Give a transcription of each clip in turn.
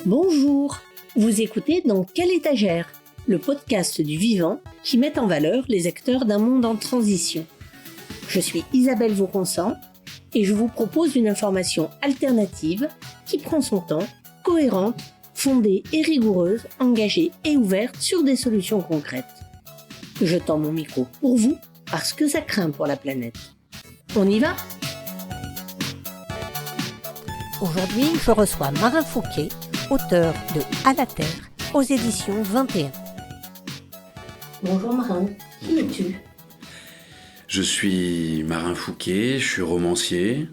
Bonjour, vous écoutez Dans quelle étagère ? Le podcast du vivant qui met en valeur les acteurs d'un monde en transition. Je suis Isabelle Vauconsant et je vous propose une information alternative qui prend son temps, cohérente, fondée et rigoureuse, engagée et ouverte sur des solutions concrètes. Je tends mon micro pour vous parce que ça craint pour la planète. On y va ? Aujourd'hui, je reçois Marin Fouquet, auteur de À la Terre, aux éditions 21. Bonjour Marin, qui es-tu ? Je suis Marin Fouquet, je suis romancier.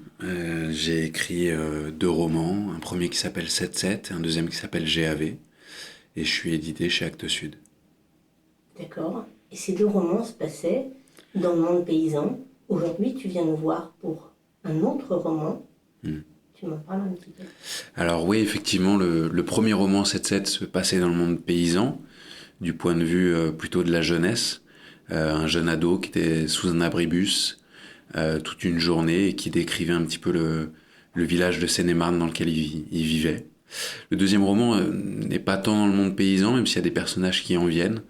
J'ai écrit 2 romans, un premier qui s'appelle 7-7 et un deuxième qui s'appelle GAV. Et je suis édité chez Actes Sud. D'accord. Et ces 2 romans se passaient dans le monde paysan. Aujourd'hui, tu viens nous voir pour un autre roman. Tu m'en parles un petit peu ? Alors oui, effectivement, le premier roman 7-7 se passait dans le monde paysan, du point de vue plutôt de la jeunesse. Un jeune ado qui était sous un abribus toute une journée et qui décrivait un petit peu le village de Seine-et-Marne dans lequel il vivait. Le deuxième roman n'est pas tant dans le monde paysan, même s'il y a des personnages qui en viennent.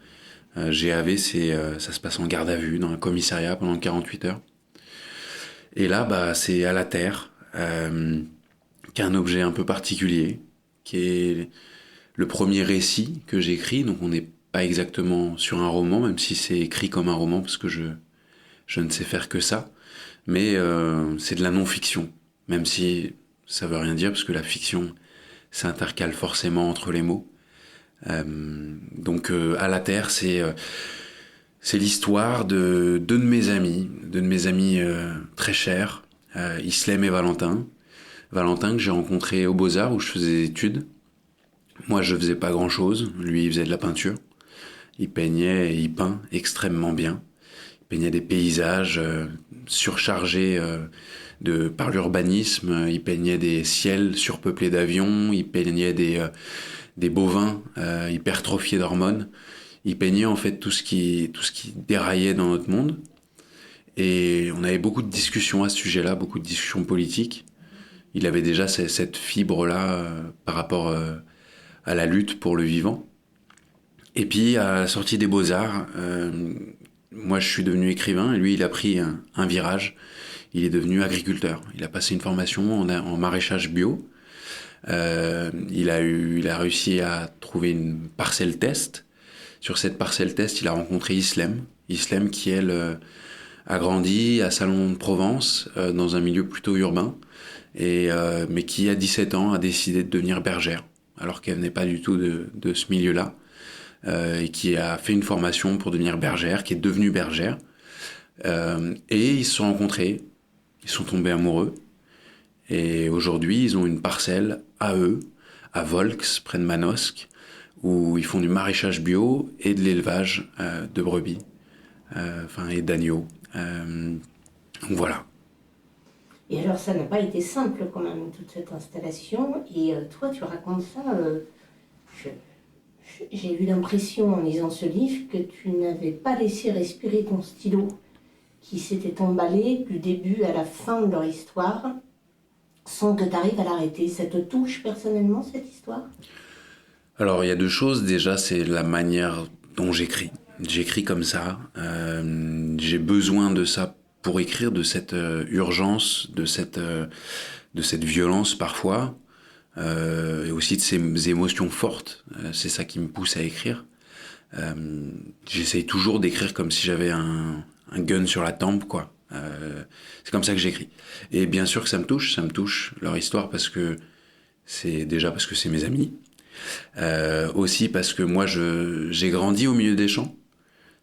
GAV, ça se passe en garde à vue, dans un commissariat pendant 48 heures. Et là, c'est À la Terre, qui est un objet un peu particulier, qui est le premier récit que j'écris, donc on n'est pas exactement sur un roman, même si c'est écrit comme un roman, parce que je ne sais faire que ça, mais c'est de la non-fiction, même si ça veut rien dire, parce que la fiction s'intercale forcément entre les mots. Donc À la Terre, c'est l'histoire de 2 de mes amis très chers, Islem et Valentin. Valentin que j'ai rencontré aux Beaux-Arts où je faisais des études. Moi je faisais pas grand chose, lui il faisait de la peinture. Il peignait et il peint extrêmement bien. Il peignait des paysages surchargés par l'urbanisme, il peignait des ciels surpeuplés d'avions, il peignait des bovins hypertrophiés d'hormones. Il peignait en fait tout ce qui déraillait dans notre monde. Et on avait beaucoup de discussions à ce sujet-là, beaucoup de discussions politiques. Il avait déjà cette fibre-là par rapport à la lutte pour le vivant. Et puis, à la sortie des Beaux-Arts, moi je suis devenu écrivain et lui il a pris un virage. Il est devenu agriculteur. Il a passé une formation en maraîchage bio. Il a réussi à trouver une parcelle test. Sur cette parcelle test, il a rencontré Islem. Islem qui, elle, a grandi à Salon de Provence, dans un milieu plutôt urbain. Mais qui, à 17 ans, a décidé de devenir bergère, alors qu'elle venait pas du tout de ce milieu-là, et qui a fait une formation pour devenir bergère, qui est devenue bergère. Et ils se sont rencontrés, ils sont tombés amoureux, et aujourd'hui, ils ont une parcelle à eux, à Volx, près de Manosque, où ils font du maraîchage bio et de l'élevage de brebis, et d'agneaux. Donc voilà. Et alors, ça n'a pas été simple quand même, toute cette installation. Et toi, tu racontes ça. J'ai eu l'impression, en lisant ce livre, que tu n'avais pas laissé respirer ton stylo, qui s'était emballé du début à la fin de leur histoire, sans que tu arrives à l'arrêter. Ça te touche personnellement, cette histoire ? Alors, il y a 2 choses. Déjà, c'est la manière dont j'écris. J'écris comme ça. J'ai besoin de ça pour écrire, de cette urgence, de cette violence parfois, et aussi de ces émotions fortes. C'est ça qui me pousse à écrire. J'essaye toujours d'écrire comme si j'avais un gun sur la tempe, quoi. C'est comme ça que j'écris. Et bien sûr que ça me touche leur histoire parce que c'est mes amis. Aussi parce que moi j'ai grandi au milieu des champs,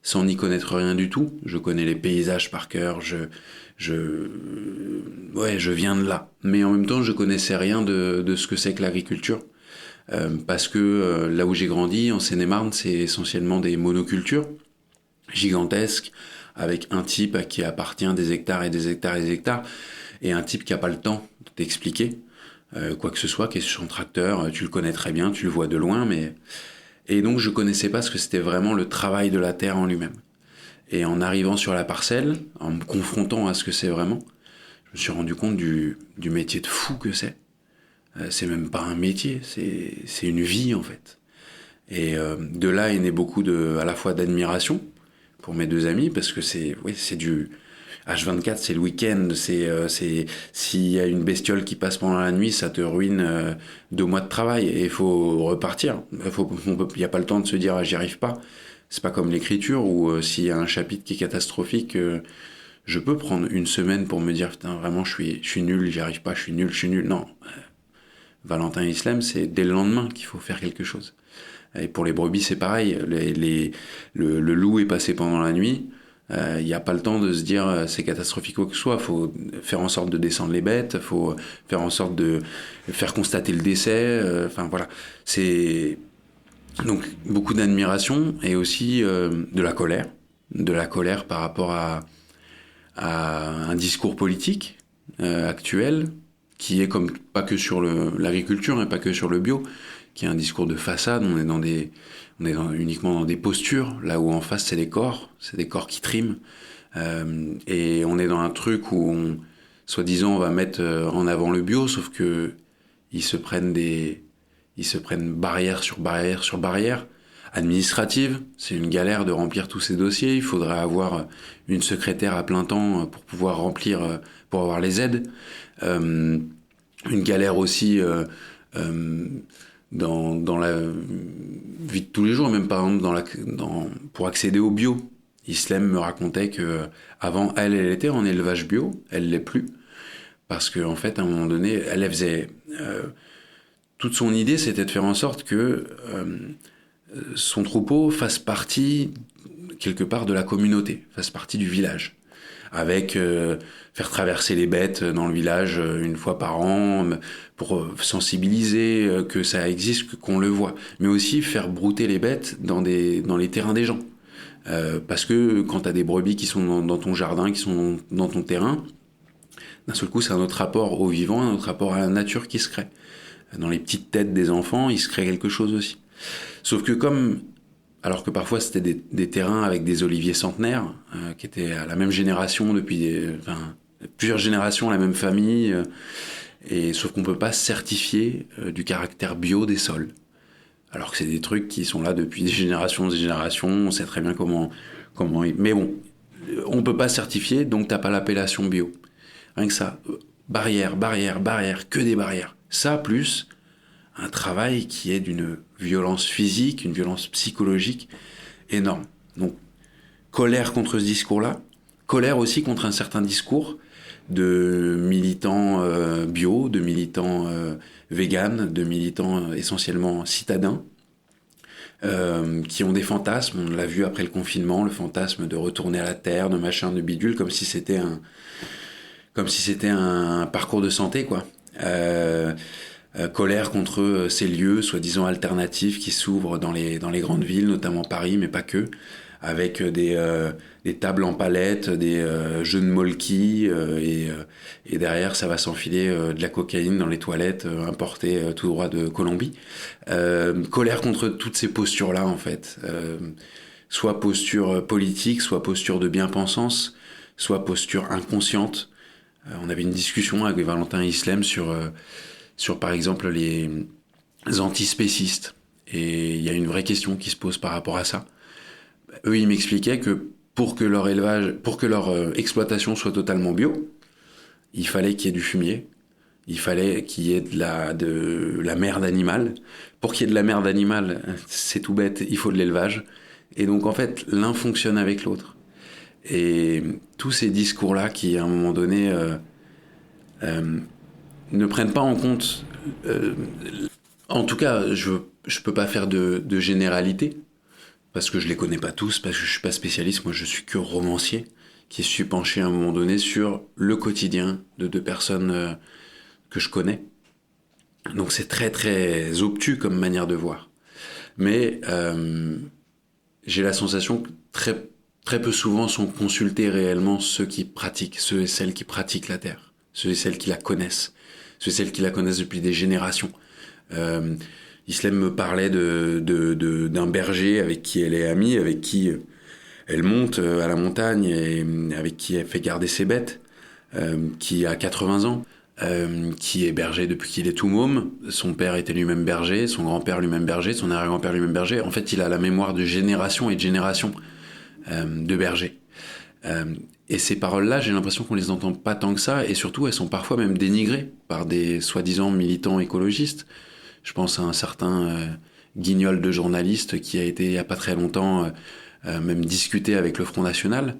sans n'y connaître rien du tout. Je connais les paysages par cœur, je viens de là. Mais en même temps, je connaissais rien de ce que c'est que l'agriculture. Parce que là où j'ai grandi, en Seine-et-Marne, c'est essentiellement des monocultures gigantesques, avec un type à qui appartient des hectares et des hectares et des hectares, et un type qui n'a pas le temps de t'expliquer quoi que ce soit, qui est sur son tracteur, tu le connais très bien, tu le vois de loin, mais... Et donc je connaissais pas ce que c'était vraiment le travail de la terre en lui-même. Et en arrivant sur la parcelle, en me confrontant à ce que c'est vraiment, je me suis rendu compte du métier de fou que c'est. C'est même pas un métier, c'est une vie en fait. Et de là est né beaucoup à la fois d'admiration pour mes deux amis, parce que c'est du H24, c'est le week-end, s'il y a une bestiole qui passe pendant la nuit, ça te ruine 2 mois de travail et il faut repartir. Il n'y a pas le temps de se dire j'y arrive pas. C'est pas comme l'écriture où s'il y a un chapitre qui est catastrophique, je peux prendre une semaine pour me dire putain vraiment je suis nul, j'y arrive pas, je suis nul. Non, Valentin Islam, c'est dès le lendemain qu'il faut faire quelque chose. Et pour les brebis, c'est pareil. Le loup est passé pendant la nuit. Il n'y a pas le temps de se dire c'est catastrophique ou que ce soit. Il faut faire en sorte de descendre les bêtes. Il faut faire en sorte de faire constater le décès. Enfin voilà. C'est donc beaucoup d'admiration et aussi de la colère. De la colère par rapport à un discours politique actuel qui est comme pas que sur l'agriculture et pas que sur le bio, qui est un discours de façade. On est uniquement dans des postures, là où en face c'est des corps qui triment, et on est dans un truc où soi-disant on va mettre en avant le bio, sauf que ils se prennent barrière sur barrière sur barrière administrative. C'est une galère de remplir tous ces dossiers. Il faudrait avoir une secrétaire à plein temps pour pouvoir remplir, pour avoir les aides. Une galère aussi dans la vie de tous les jours, même par exemple pour accéder au bio. Islam me racontait que avant elle était en élevage bio, elle l'est plus, parce que en fait à un moment donné elle faisait toute son idée c'était de faire en sorte que son troupeau fasse partie quelque part de la communauté, fasse partie du village, avec faire traverser les bêtes dans le village une fois par an pour sensibiliser que ça existe, qu'on le voit, mais aussi faire brouter les bêtes dans les terrains des gens, parce que quand t'as des brebis qui sont dans ton jardin, qui sont dans ton terrain, d'un seul coup c'est un autre rapport au vivant, un autre rapport à la nature qui se crée. Dans les petites têtes des enfants il se crée quelque chose aussi, sauf que alors que parfois c'était des terrains avec des oliviers centenaires qui étaient à la même génération depuis plusieurs générations, la même famille, et sauf qu'on peut pas certifier du caractère bio des sols. Alors que c'est des trucs qui sont là depuis des générations, on sait très bien comment mais bon, on peut pas certifier, donc t'as pas l'appellation bio. Rien que ça, barrière, que des barrières. Ça plus un travail qui est d'une violence physique, une violence psychologique énorme. Donc, colère contre ce discours-là, colère aussi contre un certain discours de militants bio, de militants véganes, de militants essentiellement citadins, qui ont des fantasmes. On l'a vu après le confinement, le fantasme de retourner à la terre, de machin, de bidule, comme si c'était un parcours de santé, quoi. Colère contre ces lieux soi-disant alternatifs qui s'ouvrent dans les grandes villes, notamment Paris, mais pas que, avec des tables en palette, des jeux de molki, et derrière ça va s'enfiler de la cocaïne dans les toilettes importées tout droit de Colombie. Colère contre toutes ces postures-là en fait, soit posture politique, soit posture de bien-pensance, soit posture inconsciente. On avait une discussion avec Valentin Islam sur par exemple les antispécistes, et il y a une vraie question qui se pose par rapport à ça. Eux ils m'expliquaient que pour que leur exploitation soit totalement bio, il fallait qu'il y ait du fumier, il fallait qu'il y ait de la merde animale. Pour qu'il y ait de la merde animale, c'est tout bête, il faut de l'élevage, et donc en fait l'un fonctionne avec l'autre. Et tous ces discours-là qui à un moment donné ne prennent pas en compte, en tout cas je peux pas faire de généralité parce que je les connais pas tous, parce que je suis pas spécialiste, moi je suis que romancier qui suis penché à un moment donné sur le quotidien de 2 personnes que je connais, donc c'est très très obtus comme manière de voir, mais j'ai la sensation que très peu souvent sont consultés réellement ceux et celles qui pratiquent la terre, ceux et celles qui la connaissent, ceux et celles qui la connaissent depuis des générations. Islam me parlait d'un berger avec qui elle est amie, avec qui Elle monte à la montagne et avec qui elle fait garder ses bêtes, qui a 80 ans, qui est berger depuis qu'il est tout môme. Son père était lui-même berger, son grand-père lui-même berger, son arrière-grand-père lui-même berger. En fait, il a la mémoire de génération et de génération de bergers. Et ces paroles-là, j'ai l'impression qu'on les entend pas tant que ça, et surtout, elles sont parfois même dénigrées par des soi-disant militants écologistes. Je pense à un certain guignol de journaliste qui a été, il y a pas très longtemps, même discuté avec le Front National.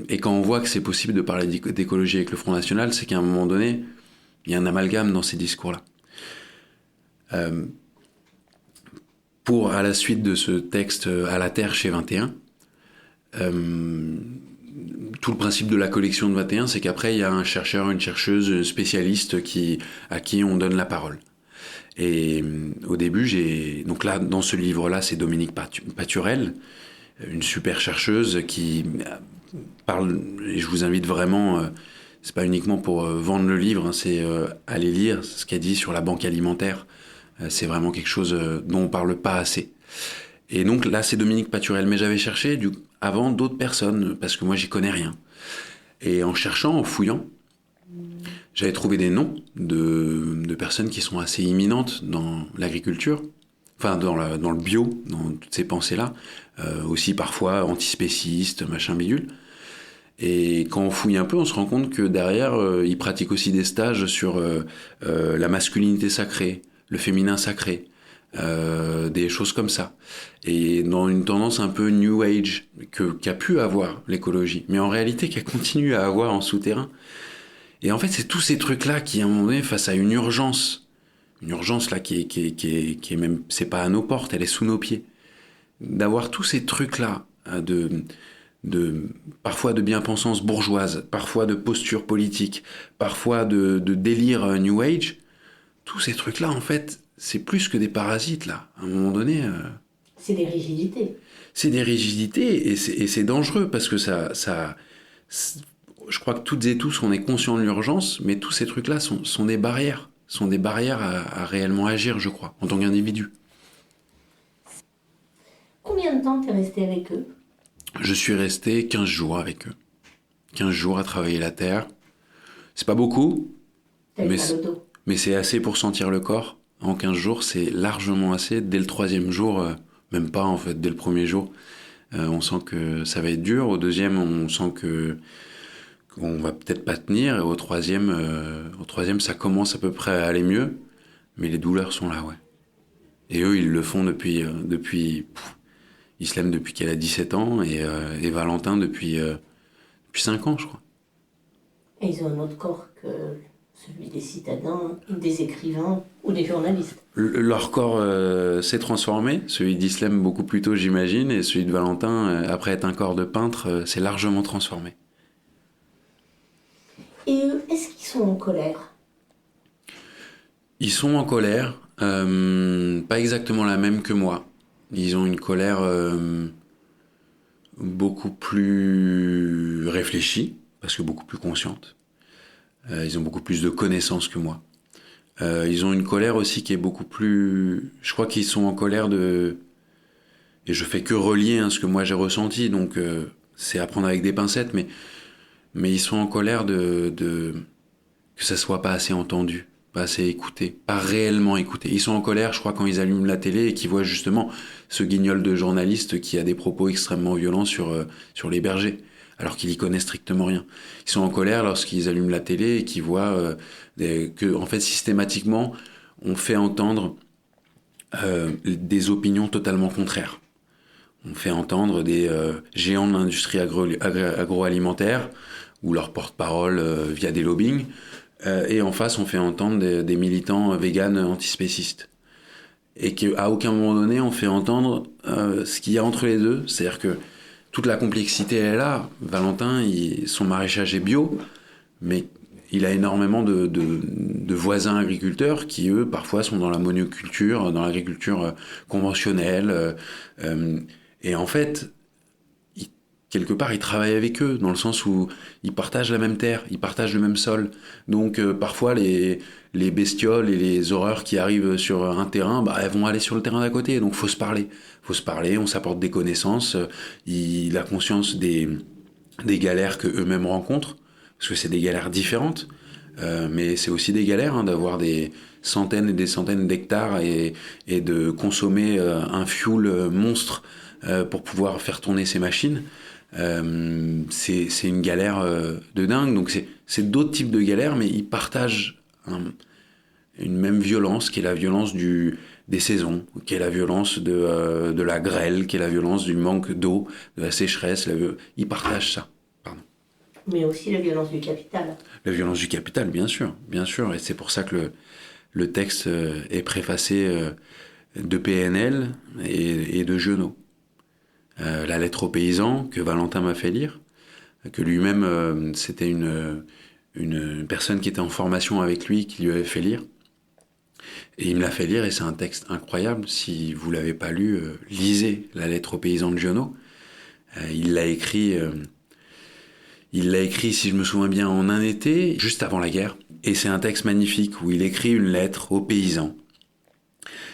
Et quand on voit que c'est possible de parler d'écologie avec le Front National, c'est qu'à un moment donné, il y a un amalgame dans ces discours-là. Pour, à la suite de ce texte À la Terre chez 21, tout le principe de la collection de 21, c'est qu'après, il y a un chercheur, une chercheuse spécialiste à qui on donne la parole. Et au début, donc là, dans ce livre-là, c'est Dominique Paturel, une super chercheuse qui parle, et je vous invite vraiment, c'est pas uniquement pour vendre le livre, hein, c'est aller lire ce qu'elle dit sur la banque alimentaire. C'est vraiment quelque chose dont on parle pas assez. Et donc là, c'est Dominique Paturel. Mais j'avais cherché avant d'autres personnes, parce que moi, j'y connais rien. Et en cherchant, en fouillant, j'avais trouvé des noms de personnes qui sont assez imminentes dans l'agriculture, enfin dans le bio, dans toutes ces pensées-là, aussi parfois antispécistes, machin bidule. Et quand on fouille un peu, on se rend compte que derrière, ils pratiquent aussi des stages sur la masculinité sacrée, le féminin sacré, des choses comme ça. Et dans une tendance un peu New Age qu'a pu avoir l'écologie, mais en réalité qu'elle continue à avoir en souterrain. Et en fait, c'est tous ces trucs-là qui, à un moment donné, face à une urgence là qui est même, c'est pas à nos portes, elle est sous nos pieds, d'avoir tous ces trucs-là parfois de bien-pensance bourgeoise, parfois de posture politique, parfois de délire New Age, tous ces trucs-là, en fait, c'est plus que des parasites, là. À un moment donné... C'est des rigidités. C'est des rigidités, et c'est dangereux, parce que je crois que toutes et tous, on est conscients de l'urgence, mais tous ces trucs-là sont des barrières. Sont des barrières à réellement agir, je crois, en tant qu'individu. Combien de temps t'es resté avec eux ? Je suis resté 15 jours avec eux. 15 jours à travailler la terre. C'est pas beaucoup, mais c'est assez pour sentir le corps. En 15 jours, c'est largement assez. Dès le 3e jour, même pas en fait, dès le 1er jour, on sent que ça va être dur. Au 2e, on sent qu'on va peut-être pas tenir. Et au 3e, ça commence à peu près à aller mieux. Mais les douleurs sont là, ouais. Et eux, ils le font depuis Islem depuis qu'elle a 17 ans et Valentin depuis 5 ans, je crois. Et ils ont un autre corps que celui des citadins, des écrivains ou des journalistes. Leur corps s'est transformé, celui d'Islem beaucoup plus tôt, j'imagine, et celui de Valentin, après être un corps de peintre, s'est largement transformé. Et eux, est-ce qu'ils sont en colère ? Ils sont en colère, pas exactement la même que moi. Ils ont une colère beaucoup plus réfléchie, parce que beaucoup plus consciente. Ils ont beaucoup plus de connaissances que moi. Ils ont une colère aussi qui est beaucoup plus... Je crois qu'ils sont en colère de... Et je fais que relier ce que moi j'ai ressenti, donc c'est à prendre avec des pincettes, mais ils sont en colère que ça soit pas assez entendu, pas assez écouté, pas réellement écouté. Ils sont en colère, je crois, quand ils allument la télé et qu'ils voient justement ce guignol de journaliste qui a des propos extrêmement violents sur les bergers, alors qu'il y connaît strictement rien. Ils sont en colère lorsqu'ils allument la télé et qu'ils voient que, en fait, systématiquement, on fait entendre des opinions totalement contraires. On fait entendre des géants de l'industrie agroalimentaire ou leur porte-parole via des lobbying. Et en face, on fait entendre des militants véganes antispécistes. Et qu'à aucun moment donné, on fait entendre ce qu'il y a entre les deux. C'est-à-dire que toute la complexité, elle est là. Valentin, son maraîchage est bio, mais il a énormément de voisins agriculteurs qui, eux, parfois sont dans la monoculture, dans l'agriculture conventionnelle. Et en fait, quelque part, il travaille avec eux, dans le sens où ils partagent la même terre, ils partagent le même sol. Donc parfois, les bestioles et les horreurs qui arrivent sur un terrain, elles vont aller sur le terrain d'à côté. Donc faut se parler. Faut se parler, on s'apporte des connaissances. Il a conscience des galères qu'eux-mêmes rencontrent, parce que c'est des galères différentes. Mais c'est aussi des galères d'avoir des centaines et des centaines d'hectares et de consommer un fuel monstre pour pouvoir faire tourner ces machines. C'est une galère de dingue. Donc c'est d'autres types de galères, mais ils partagent une même violence, qui est la violence des saisons, qui est la violence de la grêle, qui est la violence du manque d'eau, de la sécheresse. Ils partagent ça. Mais aussi la violence du capital. La violence du capital, bien sûr. Et c'est pour ça que le texte est préfacé de PNL et de Giono. La lettre aux paysans, que Valentin m'a fait lire, que lui-même, c'était une personne qui était en formation avec lui, qui lui avait fait lire. Et il me l'a fait lire, et c'est un texte incroyable. Si vous ne l'avez pas lu, lisez la lettre aux paysans de Giono. Il l'a écrit... Il l'a écrit, si je me souviens bien, en un été, juste avant la guerre. Et c'est un texte magnifique où il écrit une lettre aux paysans.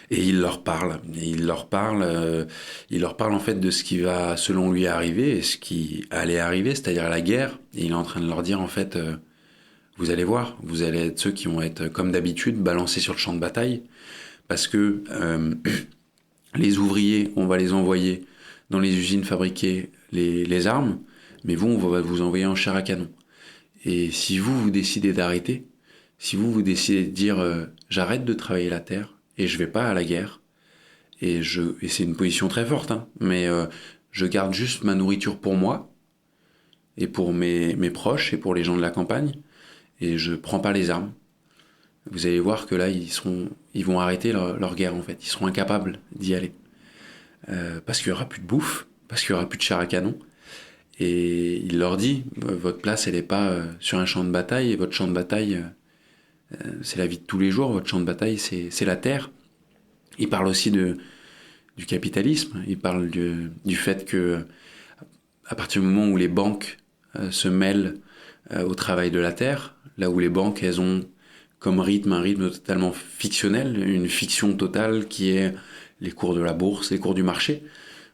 Et il leur parle. Il leur parle en fait de ce qui va, selon lui, arriver et ce qui allait arriver, c'est-à-dire la guerre. Et il est en train de leur dire, en fait, vous allez voir, vous allez être ceux qui vont être, comme d'habitude, balancés sur le champ de bataille. Parce que les ouvriers, on va les envoyer dans les usines fabriquer les armes. Mais vous, on va vous envoyer en chair à canon. Et si vous décidez d'arrêter, si vous décidez de dire j'arrête de travailler la terre et je vais pas à la guerre, et c'est une position très forte, mais je garde juste ma nourriture pour moi et pour mes proches et pour les gens de la campagne, et je prends pas les armes. Vous allez voir que là, ils vont arrêter leur guerre, en fait. Ils seront incapables d'y aller. Parce qu'il y aura plus de bouffe, parce qu'il y aura plus de chair à canon. Et il leur dit, votre place, elle n'est pas sur un champ de bataille, et votre champ de bataille, c'est la vie de tous les jours, votre champ de bataille, c'est la terre. Il parle aussi du capitalisme, il parle du fait que, à partir du moment où les banques se mêlent au travail de la terre, là où les banques, elles ont comme rythme un rythme totalement fictionnel, une fiction totale qui est les cours de la bourse, les cours du marché.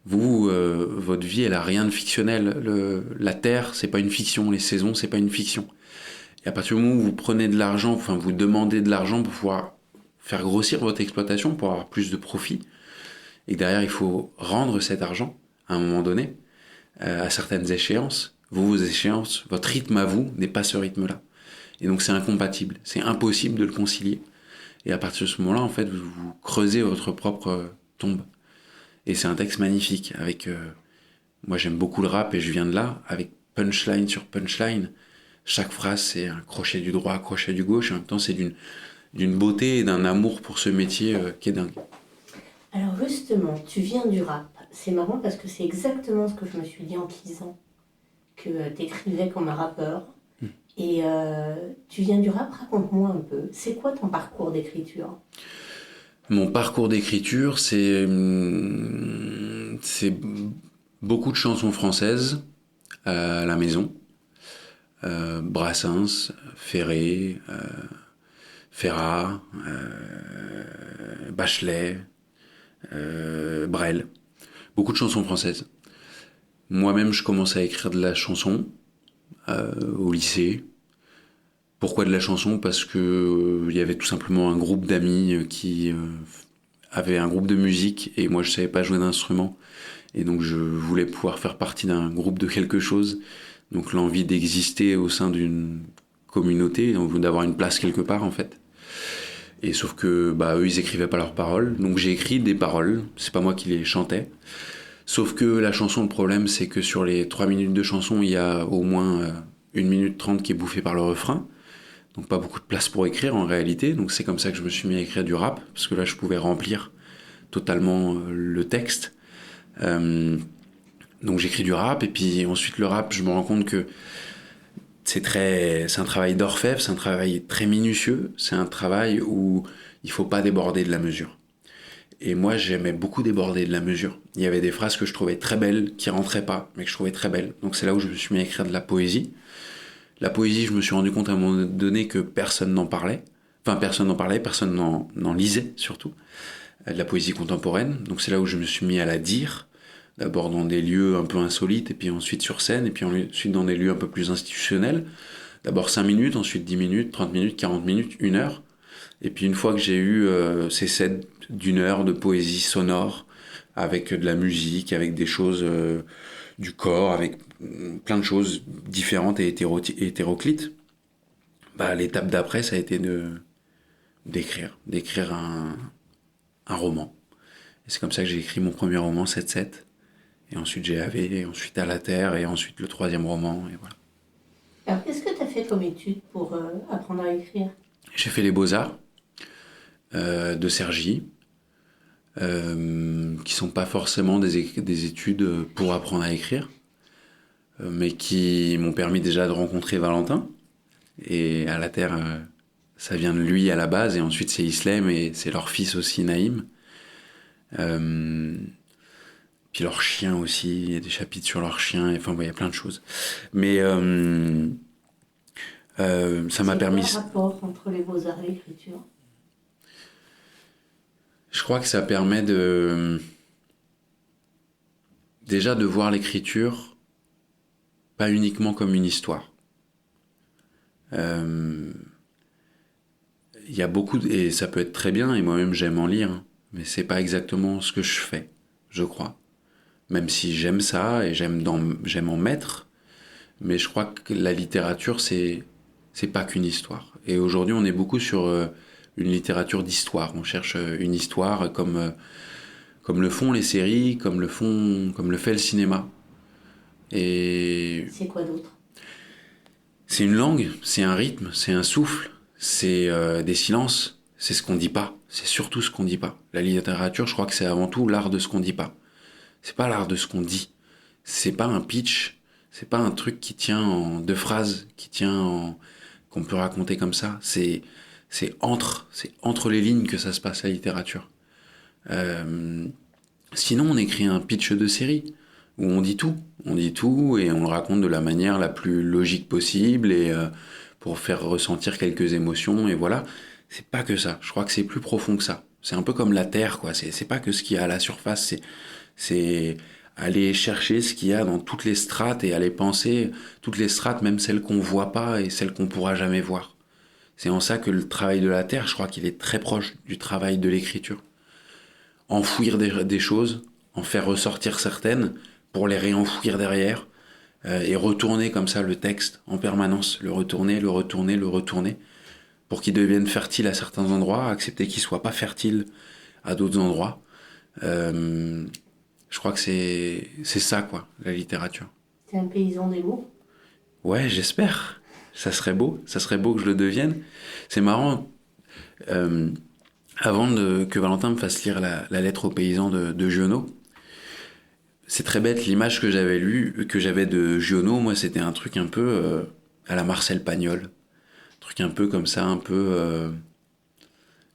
Vous, votre vie, elle a rien de fictionnel. La terre, c'est pas une fiction. Les saisons, c'est pas une fiction. Et à partir du moment où vous prenez de l'argent, enfin, vous demandez de l'argent pour pouvoir faire grossir votre exploitation, pour avoir plus de profit, et derrière, il faut rendre cet argent, à un moment donné, à certaines échéances. Vos échéances, votre rythme à vous n'est pas ce rythme-là. Et donc, c'est incompatible. C'est impossible de le concilier. Et à partir de ce moment-là, en fait, vous creusez votre propre tombe. Et c'est un texte magnifique, avec... moi, j'aime beaucoup le rap, et je viens de là, avec punchline sur punchline. Chaque phrase, c'est un crochet du droit, un crochet du gauche, et en même temps, c'est d'une beauté et d'un amour pour ce métier qui est dingue. Alors justement, tu viens du rap. C'est marrant parce que c'est exactement ce que je me suis dit en te lisant, que t'écrivais comme un rappeur. Et tu viens du rap, raconte-moi un peu. C'est quoi ton parcours d'écriture ? Mon parcours d'écriture, c'est beaucoup de chansons françaises à la maison. Brassens, Ferré, Ferrat, Bachelet, Brel. Beaucoup de chansons françaises. Moi-même, je commence à écrire de la chanson au lycée. Pourquoi de la chanson ? Parce que il y avait tout simplement un groupe d'amis qui avait un groupe de musique, et moi je savais pas jouer d'instrument, et donc je voulais pouvoir faire partie d'un groupe de quelque chose. Donc l'envie d'exister au sein d'une communauté, d'avoir une place quelque part en fait. Et sauf que eux ils écrivaient pas leurs paroles, donc j'ai écrit des paroles, c'est pas moi qui les chantais. Sauf que la chanson, le problème c'est que sur les 3 minutes de chanson, il y a au moins 1 minute 30 qui est bouffée par le refrain. Donc pas beaucoup de place pour écrire en réalité. Donc c'est comme ça que je me suis mis à écrire du rap, parce que là je pouvais remplir totalement le texte. Donc j'écris du rap, et puis ensuite le rap, je me rends compte que c'est un travail d'orfèvre, c'est un travail très minutieux, c'est un travail où il faut pas déborder de la mesure. Et moi, j'aimais beaucoup déborder de la mesure. Il y avait des phrases que je trouvais très belles, qui rentraient pas, mais que je trouvais très belles. Donc c'est là où je me suis mis à écrire de la poésie. La poésie, je me suis rendu compte à un moment donné que personne n'en parlait. Enfin, personne n'en parlait, personne n'en lisait, surtout. De la poésie contemporaine. Donc c'est là où je me suis mis à la dire. D'abord dans des lieux un peu insolites, et puis ensuite sur scène, et puis ensuite dans des lieux un peu plus institutionnels. D'abord 5 minutes, ensuite 10 minutes, 30 minutes, 40 minutes, 1 heure. Et puis une fois que j'ai eu ces sets d'1 heure de poésie sonore, avec de la musique, avec des choses du corps, avec plein de choses différentes et hétéroclites, bah, l'étape d'après, ça a été d'écrire un roman. Et c'est comme ça que j'ai écrit mon premier roman, 7-7. Et ensuite GAV, et ensuite À la Terre, et ensuite le 3e roman, et voilà. Alors, qu'est-ce que tu as fait comme étude pour apprendre à écrire? J'ai fait les Beaux-Arts de Cergy, qui sont pas forcément des études pour apprendre à écrire, mais qui m'ont permis déjà de rencontrer Valentin. Et À la Terre, ça vient de lui à la base, et ensuite c'est Islem, et c'est leur fils aussi, Naïm. Puis leur chien aussi, il y a des chapitres sur leur chien, enfin il y a plein de choses. Mais ça m'a permis... C'est quoi le rapport entre les beaux-arts et l'écriture? Je crois que ça permet déjà de voir l'écriture pas uniquement comme une histoire. Il y a et ça peut être très bien, et moi-même j'aime en lire, hein, mais c'est pas exactement ce que je fais, je crois. Même si j'aime ça et j'aime en mettre, mais je crois que la littérature c'est pas qu'une histoire. Et aujourd'hui on est beaucoup sur une littérature d'histoire. On cherche une histoire comme le font les séries, comme le fait le cinéma. Et c'est quoi d'autre? C'est une langue, c'est un rythme, c'est un souffle, c'est des silences, c'est ce qu'on dit pas, c'est surtout ce qu'on dit pas. La littérature, je crois que c'est avant tout l'art de ce qu'on dit pas. C'est pas l'art de ce qu'on dit. C'est pas un pitch, c'est pas un truc qui tient en 2 phrases, qu'on peut raconter comme ça. C'est entre les lignes que ça se passe la littérature. Sinon, on écrit un pitch de série où on dit tout et on le raconte de la manière la plus logique possible et pour faire ressentir quelques émotions et voilà. C'est pas que ça. Je crois que c'est plus profond que ça. C'est un peu comme la terre, quoi. C'est pas que ce qu'il y a à la surface. C'est aller chercher ce qu'il y a dans toutes les strates et aller penser toutes les strates, même celles qu'on voit pas et celles qu'on pourra jamais voir. C'est en ça que le travail de la terre, je crois qu'il est très proche du travail de l'écriture. Enfouir des choses, en faire ressortir certaines pour les réenfouir derrière et retourner comme ça le texte en permanence, le retourner pour qu'il devienne fertile à certains endroits, accepter qu'il soit pas fertile à d'autres endroits. Je crois que c'est ça, quoi, la littérature. T'es un paysan des mots? Ouais, j'espère. Ça serait beau que je le devienne. C'est marrant, avant que Valentin me fasse lire la lettre aux paysans de Giono, c'est très bête, l'image que j'avais de Giono, moi c'était un truc un peu à la Marcel Pagnol. Un truc un peu comme ça, un peu...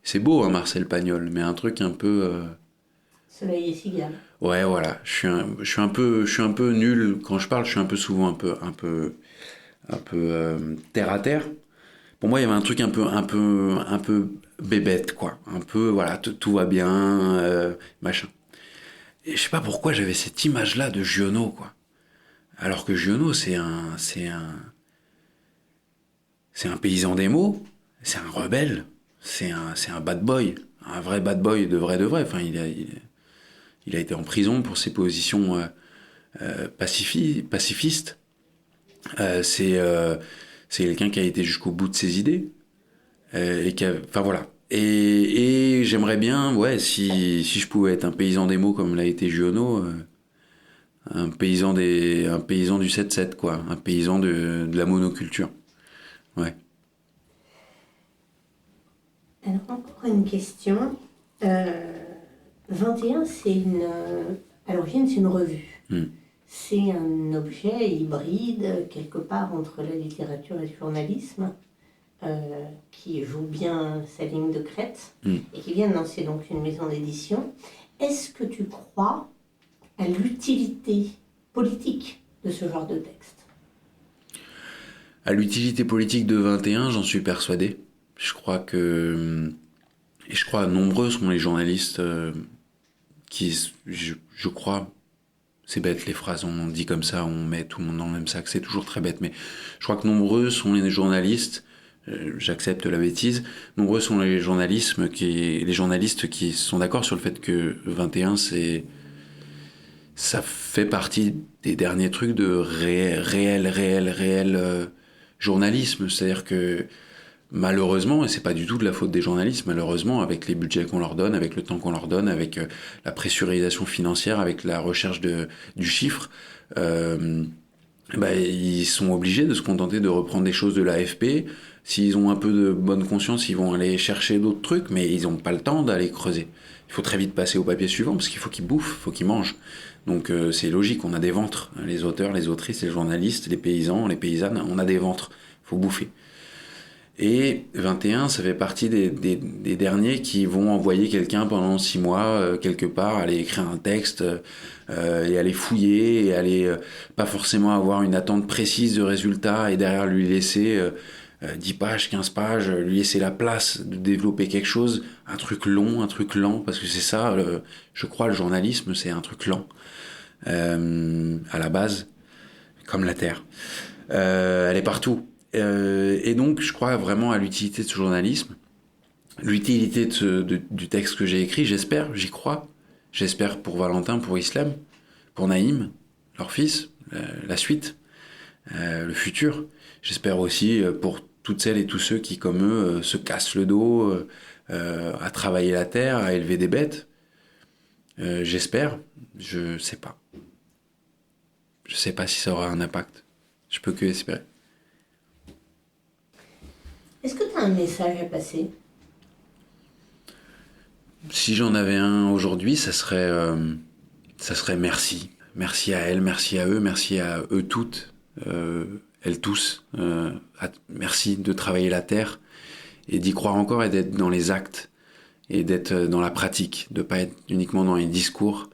C'est beau, hein, Marcel Pagnol, mais un truc un peu... Soleil et cigale. Ouais, voilà. Je suis un peu nul quand je parle. Je suis un peu souvent un peu terre à terre. Pour moi, il y avait un truc un peu bébête, quoi. Un peu, voilà, tout va bien, machin. Et je sais pas pourquoi j'avais cette image-là de Giono, quoi. Alors que Giono, c'est un paysan des mots, c'est un rebelle, c'est un bad boy, un vrai bad boy de vrai. Enfin, il a été en prison pour ses positions pacifistes. C'est quelqu'un qui a été jusqu'au bout de ses idées. Enfin voilà. Et j'aimerais bien, ouais, si je pouvais être un paysan des mots comme l'a été Giono, un paysan du 7-7, quoi. Un paysan de la monoculture. Ouais. Alors, encore une question. 21, à l'origine, c'est une revue. C'est un objet hybride, quelque part, entre la littérature et le journalisme. qui joue bien sa ligne de crête et qui vient de lancer donc une maison d'édition. Est-ce que tu crois à l'utilité politique de ce genre de texte ? À l'utilité politique de 21, j'en suis persuadé. Je crois nombreux sont les journalistes qui, je crois, c'est bête les phrases, on dit comme ça, on met tout le monde dans le même sac, c'est toujours très bête, mais je crois que nombreux sont les journalistes, j'accepte la bêtise, nombreux sont les journalistes qui sont d'accord sur le fait que 21, ça fait partie des derniers trucs de réel journalisme. C'est-à-dire que malheureusement, et c'est pas du tout de la faute des journalistes, malheureusement, avec les budgets qu'on leur donne, avec le temps qu'on leur donne, avec la pressurisation financière, avec la recherche du chiffre, ils sont obligés de se contenter de reprendre des choses de l'AFP. S'ils ont un peu de bonne conscience, ils vont aller chercher d'autres trucs, mais ils n'ont pas le temps d'aller creuser. Il faut très vite passer au papier suivant, parce qu'il faut qu'ils bouffent, il faut qu'ils mangent. Donc c'est logique, on a des ventres. Les auteurs, les autrices, les journalistes, les paysans, les paysannes, on a des ventres. Il faut bouffer. Et 21, ça fait partie des derniers qui vont envoyer quelqu'un pendant 6 mois, quelque part, aller écrire un texte, et aller fouiller, et aller pas forcément avoir une attente précise de résultat, et derrière lui laisser 10 pages, 15 pages, lui laisser la place de développer quelque chose, un truc long, un truc lent, parce que c'est ça, je crois, le journalisme, c'est un truc lent, à la base, comme la Terre. Elle est partout. Et donc, je crois vraiment à l'utilité de ce journalisme, l'utilité du texte que j'ai écrit, j'espère, j'y crois. J'espère pour Valentin, pour Islam, pour Naïm, leur fils, la suite, le futur. J'espère aussi pour toutes celles et tous ceux qui, comme eux, se cassent le dos à travailler la terre, à élever des bêtes. J'espère, je sais pas. Je sais pas si ça aura un impact. Je peux que espérer. Est-ce que tu as un message à passer ? Si j'en avais un aujourd'hui, ça serait merci. Merci à elle, merci à eux, merci à eux toutes, elles tous. Merci de travailler la terre et d'y croire encore et d'être dans les actes et d'être dans la pratique, de pas être uniquement dans les discours,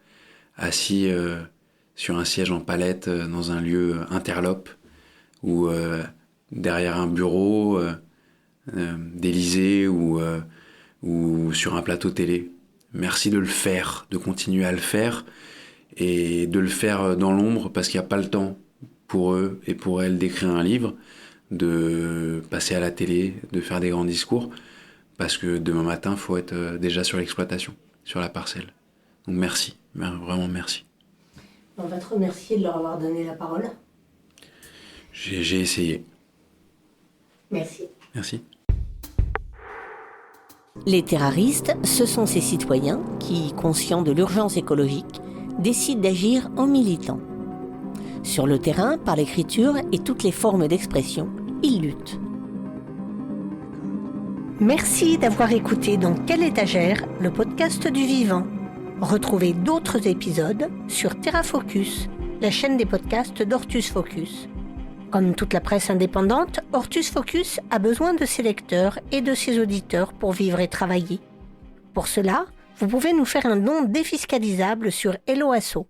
assis sur un siège en palette dans un lieu interlope ou derrière un bureau d'Élysée ou sur un plateau télé. Merci de le faire, de continuer à le faire et de le faire dans l'ombre parce qu'il n'y a pas le temps pour eux et pour elles d'écrire un livre, de passer à la télé, de faire des grands discours parce que demain matin, il faut être déjà sur l'exploitation, sur la parcelle. Donc merci, vraiment merci. On va te remercier de leur avoir donné la parole. J'ai essayé. Merci. Merci. Les terraristes, ce sont ces citoyens qui, conscients de l'urgence écologique, décident d'agir en militant. Sur le terrain, par l'écriture et toutes les formes d'expression, ils luttent. Merci d'avoir écouté Dans quelle étagère, le podcast du vivant. Retrouvez d'autres épisodes sur TerraFocus, la chaîne des podcasts d'Ortus Focus. Comme toute la presse indépendante, Ortus Focus a besoin de ses lecteurs et de ses auditeurs pour vivre et travailler. Pour cela, vous pouvez nous faire un don défiscalisable sur Helloasso.